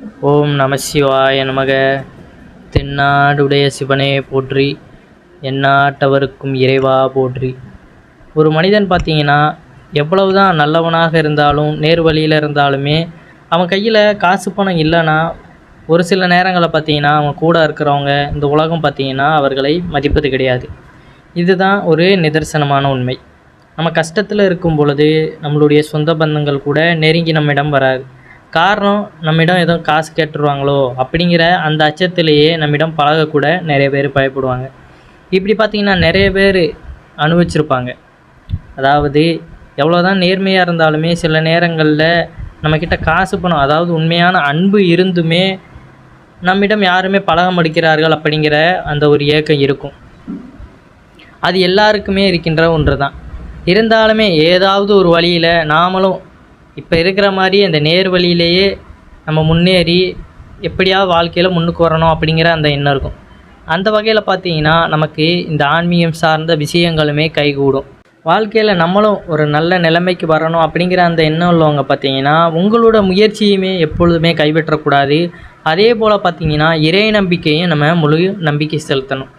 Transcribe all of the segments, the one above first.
ஓம் நம சிவாய நமக. தென்னாடுடைய சிவனே போற்றி, எந்நாட்டவருக்கும் இறைவா போற்றி. ஒரு மனிதன் பார்த்தீங்கன்னா, எவ்வளவுதான் நல்லவனாக இருந்தாலும் நேர் வழியில் இருந்தாலுமே அவன் கையில் காசு பணம் இல்லைன்னா ஒரு சில நேரங்களில் பார்த்தீங்கன்னா அவன் கூட இருக்கிறவங்க இந்த உலகம் பார்த்தீங்கன்னா அவர்களை மதிப்பது கிடையாது. இதுதான் ஒரு நிதர்சனமான உண்மை. நம்ம கஷ்டத்தில் இருக்கும் பொழுது நம்மளுடைய சொந்த பந்தங்கள் கூட நெருங்கி நம்மிடம் வராது. காரணம், நம்மிடம் எதுவும் காசு கேட்டுருவாங்களோ அப்படிங்கிற அந்த அச்சத்திலேயே நம்மிடம் பழகக்கூட நிறைய பேர் பயப்படுவாங்க. இப்படி பார்த்திங்கன்னா நிறைய பேர் அனுபவிச்சிருப்பாங்க. அதாவது எவ்வளோதான் நேர்மையாக இருந்தாலுமே சில நேரங்களில் நம்மக்கிட்ட காசு பணம், அதாவது உண்மையான அன்பு இருந்துமே நம்மிடம் யாருமே பழக மடிக்கிறார்கள் அப்படிங்கிற அந்த ஒரு ஏக்கம் இருக்கும். அது எல்லாருக்குமே இருக்கின்ற ஒன்று தான். இருந்தாலுமே ஏதாவது ஒரு வழியில் நாமளும் இப்போ இருக்கிற மாதிரி அந்த நேர் வழியிலேயே நம்ம முன்னேறி எப்படியாவது வாழ்க்கையில் முன்னுக்கு வரணும் அப்படிங்கிற அந்த எண்ணம் இருக்கும். அந்த வகையில் பார்த்தீங்கன்னா நமக்கு இந்த ஆன்மீகம் சார்ந்த விஷயங்களுமே கைகூடும். வாழ்க்கையில் நம்மளும் ஒரு நல்ல நிலைமைக்கு வரணும் அப்படிங்கிற அந்த எண்ணம் உள்ளவங்க பார்த்தீங்கன்னா உங்களோட முயற்சியுமே எப்பொழுதுமே கைவிட்டக்கூடாது. அதே போல் பார்த்தீங்கன்னா இறை நம்பிக்கையும் நம்ம முழு நம்பிக்கை செலுத்தணும்.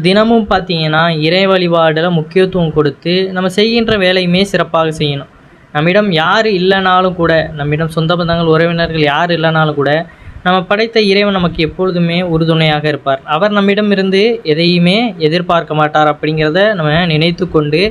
தினமும் பார்த்தீங்கன்னா இறை வழிபாடில் முக்கியத்துவம் கொடுத்து நம்ம செய்கின்ற வேலையுமே சிறப்பாக செய்யணும். நம்மிடம் யார் இல்லைனாலும் கூட, நம்மிடம் சொந்த பந்தங்கள் உறவினர்கள் யார் இல்லைனாலும் கூட நம்ம படைத்த இறைவன் நமக்கு எப்பொழுதுமே உறுதுணையாக இருப்பார். அவர் நம்மிடமிருந்து எதையுமே எதிர்பார்க்க மாட்டார் அப்படிங்கிறத நம்ம நினைத்து கொண்டு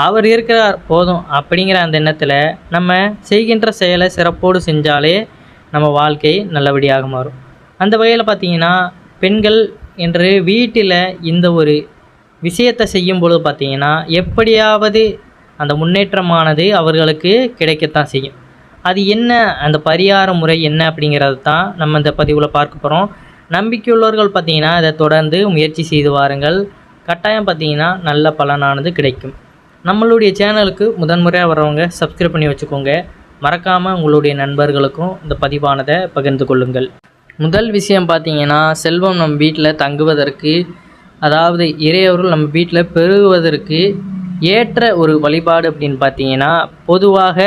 அவர் இருக்கிறார் போதும் அப்படிங்கிற அந்த எண்ணத்தில் நம்ம செய்கின்ற செயலை சிறப்போடு செஞ்சாலே நம்ம வாழ்க்கை நல்லபடியாக மாறும். அந்த வகையில் பார்த்திங்கன்னா பெண்கள் என்று வீட்டில் இந்த ஒரு விஷயத்தை செய்யும் பொழுது பார்த்திங்கன்னா எப்படியாவது அந்த முன்னேற்றமானது அவர்களுக்கு கிடைக்கத்தான் செய்யும். அது என்ன, அந்த பரிகார முறை என்ன அப்படிங்கிறது தான் நம்ம இந்த பதிவில் பார்க்க போகிறோம். நம்பிக்கையுள்ளவர்கள் பார்த்திங்கன்னா அதை தொடர்ந்து முயற்சி செய்து வாருங்கள். கட்டாயம் பார்த்திங்கன்னா நல்ல பலனானது கிடைக்கும். நம்மளுடைய சேனலுக்கு முதன்முறையாக வரவங்க சப்ஸ்கிரைப் பண்ணி வச்சுக்கோங்க. மறக்காமல் உங்களுடைய நண்பர்களுக்கும் இந்த பதிவானதை பகிர்ந்து கொள்ளுங்கள். முதல் விஷயம் பார்த்திங்கன்னா, செல்வம் நம்ம வீட்டில் தங்குவதற்கு, அதாவது இறையவர்கள் நம்ம வீட்டில் பெருகுவதற்கு ஏற்ற ஒரு வழிபாடு அப்படின்னு பார்த்தீங்கன்னா, பொதுவாக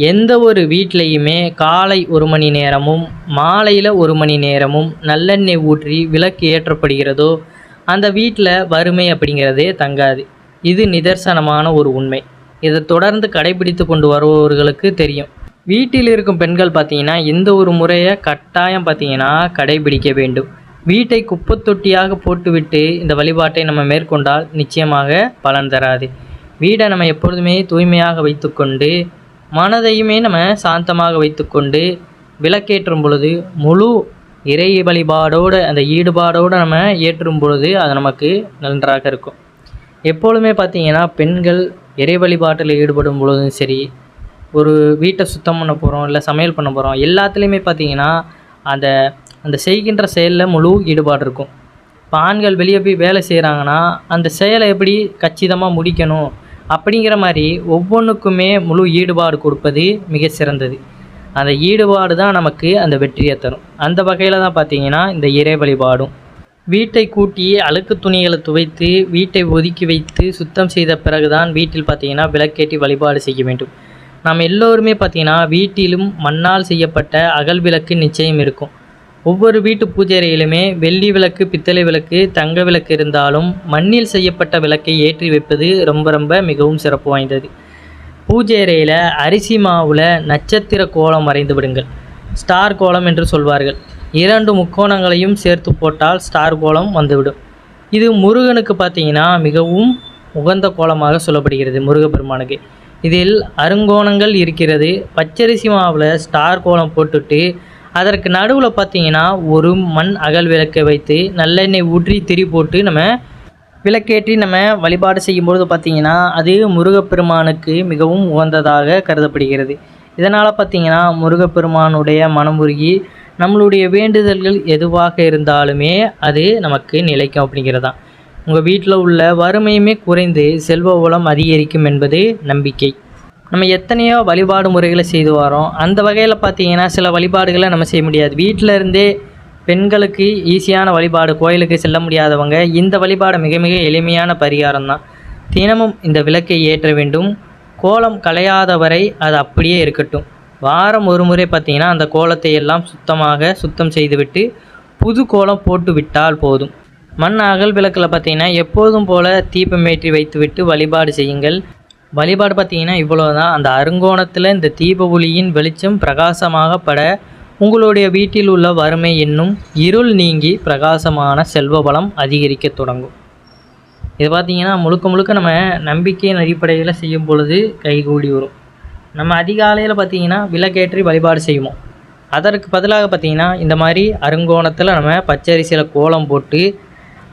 எந்த ஒரு வீட்லேயுமே காலை 1 மணி நேரமும் மாலையில் 1 மணி நேரமும் நல்லெண்ணெய் ஊற்றி விளக்கு ஏற்றப்படுகிறதோ அந்த வீட்டில் வறுமை அப்படிங்கிறதே தங்காது. இது நிதர்சனமான ஒரு உண்மை. இதை தொடர்ந்து கடைபிடித்து கொண்டு வருபவர்களுக்கு தெரியும். வீட்டில் இருக்கும் பெண்கள் பார்த்திங்கன்னா இந்த ஒரு முறையை கட்டாயம் பார்த்திங்கன்னா கடைபிடிக்க வேண்டும். வீட்டை குப்பை தொட்டியாக போட்டுவிட்டு இந்த வழிபாட்டை நம்ம மேற்கொண்டால் நிச்சயமாக பலன் தராது. வீடை நம்ம எப்பொழுதுமே தூய்மையாக வைத்துக்கொண்டு மனதையுமே நம்ம சாந்தமாக வைத்துக்கொண்டு விளக்கேற்றும் பொழுது முழு இறை வழிபாடோடு அந்த ஈடுபாடோடு நம்ம ஏற்றும் பொழுது அது நமக்கு நன்றாக இருக்கும். எப்பொழுதுமே பார்த்திங்கன்னா பெண்கள் இறை வழிபாட்டில் ஈடுபடும் பொழுதும் சரி, ஒரு வீட்டை சுத்தம் பண்ண போகிறோம் இல்லை சமையல் பண்ண போகிறோம், எல்லாத்துலேயுமே பார்த்திங்கன்னா அந்த அந்த செய்கின்ற செயலில் முழு ஈடுபாடு இருக்கும். இப்போ ஆண்கள் வெளியே போய் வேலை செய்கிறாங்கன்னா அந்த செயலை எப்படி கச்சிதமாக முடிக்கணும் அப்படிங்கிற மாதிரி ஒவ்வொன்றுக்குமே முழு ஈடுபாடு கொடுப்பது மிக சிறந்தது. அந்த ஈடுபாடு தான் நமக்கு அந்த வெற்றியை தரும். அந்த வகையில் தான் பார்த்திங்கன்னா இந்த இறை வழிபாடும். வீட்டை கூட்டி அழுக்கு துணிகளை துவைத்து வீட்டை ஒதுக்கி வைத்து சுத்தம் செய்த பிறகு தான் வீட்டில் பார்த்திங்கன்னா விளக்கேற்றி வழிபாடு செய்ய வேண்டும். நாம் எல்லோருமே பார்த்திங்கன்னா வீட்டிலும் மண்ணால் செய்யப்பட்ட அகல் விளக்கு நிச்சயம் இருக்கும். ஒவ்வொரு வீட்டு பூஜை அறையிலுமே வெள்ளி விளக்கு, பித்தளை விளக்கு, தங்க விளக்கு இருந்தாலும் மண்ணில் செய்யப்பட்ட விளக்கை ஏற்றி வைப்பது ரொம்ப மிகவும் சிறப்பு வாய்ந்தது. பூஜை அறையில் அரிசி மாவில் நட்சத்திர கோலம் வரைந்து விடுங்கள். ஸ்டார் கோலம் என்று சொல்வார்கள். 2 முக்கோணங்களையும் சேர்த்து போட்டால் ஸ்டார் கோலம் வந்துவிடும். இது முருகனுக்கு பார்த்திங்கன்னா மிகவும் உகந்த கோலமாக சொல்லப்படுகிறது. முருகப்பெருமானுக்கு இதில் அருங்கோணங்கள் இருக்கிறது. பச்சரிசி மாவில் ஸ்டார் கோலம் போட்டுட்டு அதற்கு நடுவில் பார்த்திங்கன்னா ஒரு மண் அகல் விளக்கை வைத்து நல்லெண்ணெய் ஊற்றி திரி போட்டு நம்ம விளக்கேற்றி நம்ம வழிபாடு செய்யும்பொழுது பார்த்திங்கன்னா அது முருகப்பெருமானுக்கு மிகவும் உகந்ததாக கருதப்படுகிறது. இதனால் பார்த்திங்கன்னா முருகப்பெருமானுடைய மனமுருகி நம்மளுடைய வேண்டுதல்கள் எதுவாக இருந்தாலுமே அது நமக்கு நிலைக்கும் அப்படிங்கிறதான். உங்கள் வீட்டில் உள்ள வறுமையுமே குறைந்து செல்வ வளம் அதிகரிக்கும் என்பது நம்பிக்கை. நம்ம எத்தனையோ வழிபாடு முறைகளை செய்து வரோம். அந்த வகையில் பார்த்திங்கன்னா சில வழிபாடுகளை நம்ம செய்ய முடியாது. வீட்டில் இருந்தே பெண்களுக்கு ஈஸியான வழிபாடு, கோயிலுக்கு செல்ல முடியாதவங்க இந்த வழிபாடு மிக எளிமையான பரிகாரம் தான். தினமும் இந்த விளக்கை ஏற்ற வேண்டும். கோலம் கலையாதவரை அது அப்படியே இருக்கட்டும். வாரம் ஒரு முறை பார்த்திங்கன்னா அந்த கோலத்தை எல்லாம் சுத்தம் செய்துவிட்டு புது கோலம் போட்டு விட்டால் போதும். மண் அகல் விளக்கில் பார்த்திங்கன்னா எப்போதும் போல் தீபமேற்றி வைத்துவிட்டு வழிபாடு செய்யுங்கள். வழிபாடு பார்த்திங்கன்னா இவ்வளோதான். அந்த அருங்கோணத்தில் இந்த தீப ஒளியின் வெளிச்சம் பிரகாசமாக பட உங்களுடைய வீட்டில் உள்ள வறுமை என்னும் இருள் நீங்கி பிரகாசமான செல்வ வளம் அதிகரிக்க தொடங்கும். இது பார்த்திங்கன்னா முழுக்க நம்ம நம்பிக்கையின் அடிப்படையில் செய்யும் பொழுது கைகூடி வரும். நம்ம அதிகாலையில் பார்த்திங்கன்னா விளக்கேற்றி வழிபாடு செய்வோம். அதற்கு பதிலாக பார்த்திங்கன்னா இந்த மாதிரி அருங்கோணத்தில் நம்ம பச்சரிசியில் கோலம் போட்டு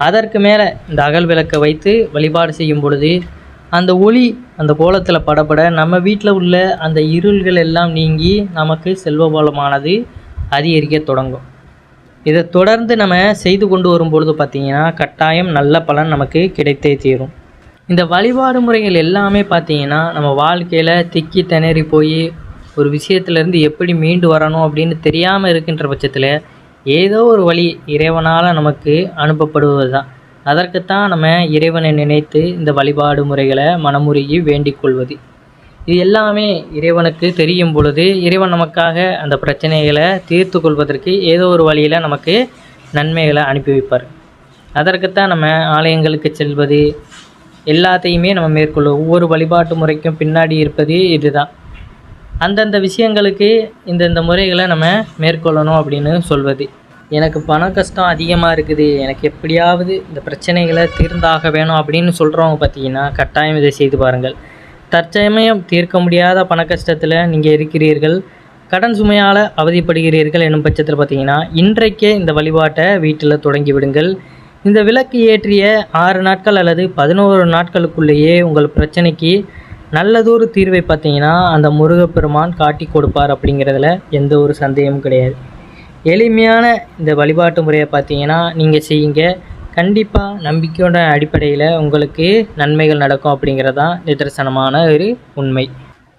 அதற்கு மேலே இந்த அகல் விளக்கை வைத்து வழிபாடு செய்யும் பொழுது அந்த ஒளி அந்த கோலத்தில் படப்பட நம்ம வீட்டில் உள்ள அந்த இருள்கள் எல்லாம் நீங்கி நமக்கு செல்வ வளமானது அதிகரிக்க தொடங்கும். இதை தொடர்ந்து நம்ம செய்து கொண்டு வரும்பொழுது பார்த்திங்கன்னா கட்டாயம் நல்ல பலன் நமக்கு கிடைத்தே தீரும். இந்த வழிபாடு முறைகள் எல்லாமே பார்த்திங்கன்னா நம்ம வாழ்க்கையில் திக்கி திணறி போய் ஒரு விஷயத்துலேருந்து எப்படி மீண்டு வரணும் அப்படின்னு தெரியாமல் இருக்கின்ற பட்சத்தில் ஏதோ ஒரு வழி இறைவனால் நமக்கு அனுப்பப்படுவது தான். அதற்குத்தான் நம்ம இறைவனை நினைத்து இந்த வழிபாடு முறைகளை மனமுருகி வேண்டிக் கொள்வது. இது எல்லாமே இறைவனுக்கு தெரியும் பொழுது இறைவன் நமக்காக அந்த பிரச்சனைகளை தீர்த்து கொள்வதற்கு ஏதோ ஒரு வழியில் நமக்கு நன்மைகளை அனுப்பி வைப்பார். அதற்குத்தான் நம்ம ஆலயங்களுக்கு செல்வது எல்லாத்தையுமே நம்ம மேற்கொள்ளும். ஒவ்வொரு வழிபாட்டு முறைக்கும் பின்னாடி இருப்பது இதுதான். அந்தந்த விஷயங்களுக்கு இந்த முறைகளை நம்ம மேற்கொள்ளணும் அப்படின்னு சொல்வது. எனக்கு பண கஷ்டம் அதிகமாக இருக்குது, எனக்கு எப்படியாவது இந்த பிரச்சனைகளை தீர்ந்தாக வேணும் அப்படின்னு சொல்கிறவங்க பார்த்திங்கன்னா கட்டாயம் இதை செய்து பாருங்கள். தற்சமயம் தீர்க்க முடியாத பண கஷ்டத்தில் நீங்கள் இருக்கிறீர்கள், கடன் சுமையால் அவதிப்படுகிறீர்கள் என்னும் பட்சத்தில் பார்த்திங்கன்னா இன்றைக்கே இந்த வழிபாட்டை வீட்டில் தொடங்கி விடுங்கள். இந்த விளக்கு ஏற்றிய 6 நாட்கள் அல்லது 11 நாட்களுக்குள்ளேயே உங்கள் பிரச்சனைக்கு நல்லதொரு தீர்வை பார்த்திங்கன்னா அந்த முருகப்பெருமான் காட்டி கொடுப்பார் அப்படிங்கிறதுல எந்த ஒரு சந்தேகமும் கிடையாது. எளிமையான இந்த வழிபாட்டு முறையை பார்த்திங்கன்னா நீங்கள் செய்யுங்க. கண்டிப்பாக நம்பிக்கையோட அடிப்படையில் உங்களுக்கு நன்மைகள் நடக்கும் அப்படிங்கிறது தான் நிதர்சனமான ஒரு உண்மை.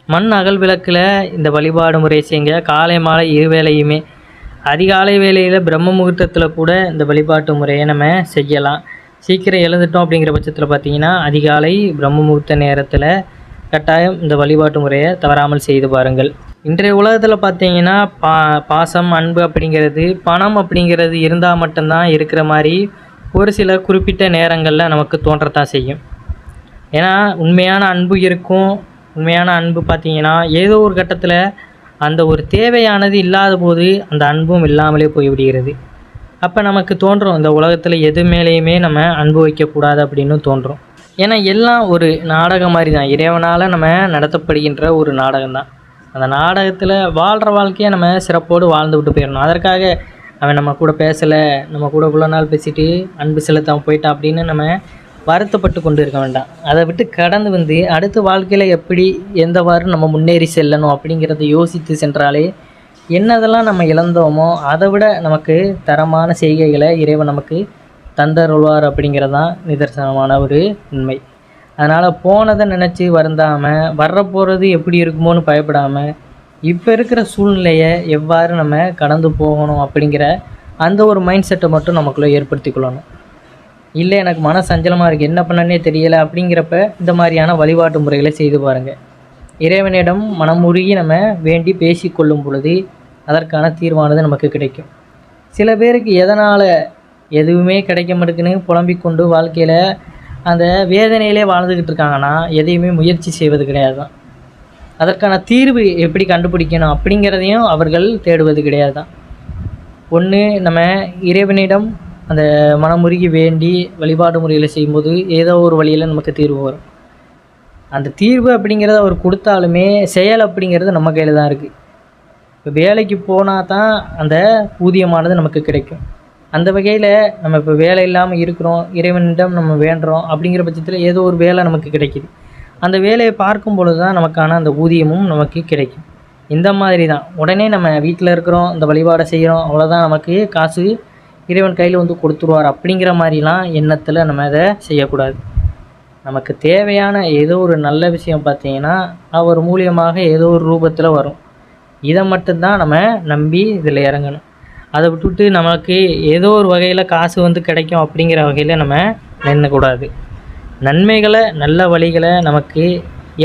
மண் அகல் விளக்கில் இந்த வழிபாடு முறையை செய்யுங்க. காலை மாலை இருவேளையுமே அதிகாலை வேளையில் பிரம்ம முகூர்த்தத்தில் கூட இந்த வழிபாட்டு முறையை நம்ம செய்யலாம். சீக்கிரம் எழுந்துட்டோம் அப்படிங்கிற பட்சத்தில் பார்த்திங்கன்னா அதிகாலை பிரம்ம முகூர்த்த நேரத்தில் கட்டாயம் இந்த வழிபாட்டு முறையை தவறாமல் செய்து பாருங்கள். இன்றைய உலகத்தில் பார்த்திங்கன்னா பாசம் அன்பு அப்படிங்கிறது பணம் அப்படிங்கிறது இருந்தால் மட்டும்தான் இருக்கிற மாதிரி ஒரு சில குறிப்பிட்ட நேரங்களில் நமக்கு தோன்றத்தான் செய்யும். ஏன்னா உண்மையான அன்பு இருக்கும். உண்மையான அன்பு பார்த்திங்கன்னா ஏதோ ஒரு கட்டத்தில் அந்த ஒரு தேவையானது இல்லாத போது அந்த அன்பும் இல்லாமலே போய்விடுகிறது. அப்போ நமக்கு தோன்றும் இந்த உலகத்தில் எது மேலேயுமே நம்ம அன்பு வைக்கக்கூடாது அப்படின்னு தோன்றும். ஏன்னா எல்லாம் ஒரு நாடகம் மாதிரி தான், இறைவனால் நம்ம நடத்தப்படுகின்ற ஒரு நாடகம் தான். அந்த நாடகத்தில் வாழ்கிற வாழ்க்கையை நம்ம சிறப்போடு வாழ்ந்து விட்டு போயிடணும். அதற்காக அவன் நம்ம கூட பேசலை, நம்ம கூட இவ்வளோ நாள் பேசிட்டு அன்பு செலுத்தாமல் போயிட்டான் அப்படின்னு நம்ம வருத்தப்பட்டு கொண்டு இருக்க வேண்டாம். அதை விட்டு கடந்து வந்து அடுத்த வாழ்க்கையில் எப்படி எந்தவாறு நம்ம முன்னேறி செல்லணும் அப்படிங்கிறத யோசித்து சென்றாலே என்னதெல்லாம் நம்ம இழந்தோமோ அதை விட நமக்கு தரமான செய்கைகளை இறைவன் நமக்கு தந்தருள்வார் அப்படிங்கிறதான் நிதர்சனமான ஒரு உண்மை. அதனால் போனதை நினச்சி வருந்தாமல் வர்ற போகிறது எப்படி இருக்குமோன்னு பயப்படாமல் இப்போ இருக்கிற சூழ்நிலையை எவ்வாறு நம்ம கடந்து போகணும் அப்படிங்கிற அந்த ஒரு மைண்ட் செட்டை மட்டும் நமக்குள்ளே ஏற்படுத்தி கொள்ளணும். இல்லை எனக்கு மன சஞ்சலமாக இருக்குது, என்ன பண்ணனே தெரியலை அப்படிங்கிறப்ப இந்த மாதிரியான வழிபாட்டு முறைகளை செய்து பாருங்கள். இறைவனிடம் மனமுருகி நம்ம வேண்டி பேசி கொள்ளும் பொழுது அதற்கான தீர்வானது நமக்கு கிடைக்கும். சில பேருக்கு எதனால் எதுவுமே கிடைக்க மாட்டேங்குன்னு புலம்பிக்கொண்டு வாழ்க்கையில் அந்த வேதனையிலே வாழ்ந்துக்கிட்டு இருக்காங்கன்னா எதையுமே முயற்சி செய்வது கிடையாது தான். அதற்கான தீர்வு எப்படி கண்டுபிடிக்கணும் அப்படிங்கிறதையும் அவர்கள் தேடுவது கிடையாது தான். ஒன்று நம்ம இறைவனிடம் அந்த மனமுருகி வேண்டி வழிபாடு முறையில் செய்யும்போது ஏதோ ஒரு வழியில் நமக்கு தீர்வு வரும். அந்த தீர்வு அப்படிங்கிறத அவர் கொடுத்தாலுமே செயல் அப்படிங்கிறது நம்ம கையில் தான் இருக்குது. இப்போ வேலைக்கு போனால் தான் அந்த ஊதியமானது நமக்கு கிடைக்கும். அந்த வகையில் நம்ம இப்போ வேலை இல்லாமல் இருக்கிறோம், இறைவனிடம் நம்ம வேண்டுறோம் அப்படிங்கிற பட்சத்தில் ஏதோ ஒரு வேலை நமக்கு கிடைக்கிது. அந்த வேலையை பார்க்கும் பொழுது தான் நமக்கான அந்த ஊதியமும் நமக்கு கிடைக்கும். இந்த மாதிரி தான் உடனே நம்ம வீட்டில் இருக்கிறோம், இந்த வழிபாடை செய்கிறோம், அவ்வளோதான் நமக்கு காசு இறைவன் கையில் வந்து கொடுத்துருவார் அப்படிங்கிற மாதிரிலாம் எண்ணத்தில் நம்ம அதை செய்யக்கூடாது. நமக்கு தேவையான ஏதோ ஒரு நல்ல விஷயம் பார்த்திங்கன்னா அவர் மூலியமாக ஏதோ ஒரு ரூபத்தில் வரும். இதை மட்டும்தான் நம்ம நம்பி இதில் இறங்கணும். அதை விட்டுவிட்டு நமக்கு ஏதோ ஒரு வகையில் காசு வந்து கிடைக்கும் அப்படிங்கிற வகையில் நம்ம நினைக்கக்கூடாது. நன்மைகளை நல்ல வழிகளை நமக்கு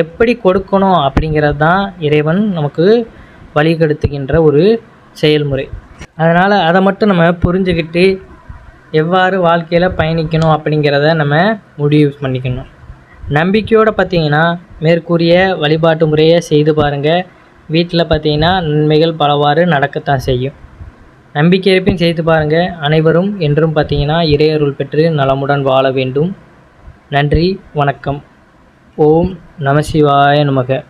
எப்படி கொடுக்கணும் அப்படிங்கிறது தான் இறைவன் நமக்கு வழிகெடுத்துகின்ற ஒரு செயல்முறை. அதனால் அதை மட்டும் நம்ம புரிஞ்சுக்கிட்டு எவ்வாறு வாழ்க்கையில் பயணிக்கணும் அப்படிங்கிறத நம்ம முடிவு பண்ணிக்கணும். நம்பிக்கையோடு பார்த்திங்கன்னா மேற்கூறிய வழிபாட்டு முறையை செய்து பாருங்கள். வீட்டில் பார்த்திங்கன்னா நன்மைகள் பலவாறு நடக்கத்தான் செய்யும். நம்பிக்கை இருப்பின் செய்து பாருங்கள். அனைவரும் என்றும் பார்த்திங்கன்னா இறையருள் பெற்று நலமுடன் வாழ வேண்டும். நன்றி, வணக்கம். ஓம் நம சிவாய நமக.